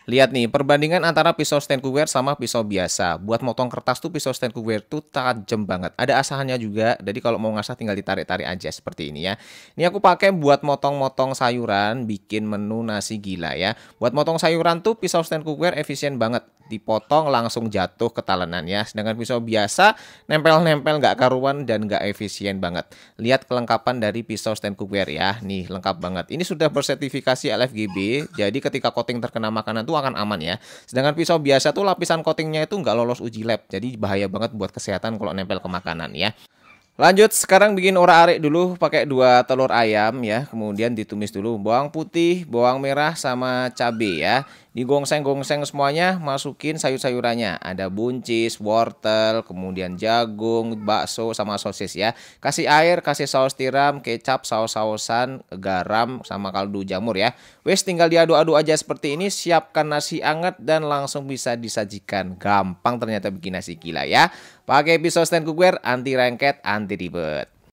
Lihat nih, perbandingan antara pisau stand cookware sama pisau biasa. Buat motong kertas tuh pisau stand cookware tuh tajam banget. Ada asahannya juga, jadi kalau mau ngasah tinggal ditarik-tarik aja seperti ini ya. Ini aku pakai buat motong-motong sayuran, bikin menu nasi gila ya. Buat motong sayuran tuh pisau stand cookware efisien banget. Dipotong langsung jatuh ke talenan ya. Sedangkan pisau biasa nempel-nempel nggak karuan dan nggak efisien banget. Lihat kelengkapan dari pisau stand cookware ya. Nih lengkap banget. Ini sudah bersertifikasi LFGB. Jadi ketika coating terkena makanan tuh akan aman ya. Sedangkan pisau biasa tuh lapisan coatingnya itu nggak lolos uji lab. Jadi bahaya banget buat kesehatan kalau nempel ke makanan ya. Lanjut sekarang bikin orak-arik dulu pakai 2 telur ayam ya, kemudian ditumis dulu bawang putih, bawang merah sama cabai ya. Digongseng-gongseng semuanya, masukin sayur-sayurannya. Ada buncis, wortel, kemudian jagung, bakso sama sosis ya. Kasih air, kasih saus tiram, kecap, saus-sausan, garam sama kaldu jamur ya. Wes tinggal diaduk-aduk aja seperti ini, siapkan nasi anget dan langsung bisa disajikan. Gampang ternyata bikin nasi gila ya. Pakai pisau stand cookware, anti lengket, anti ribet.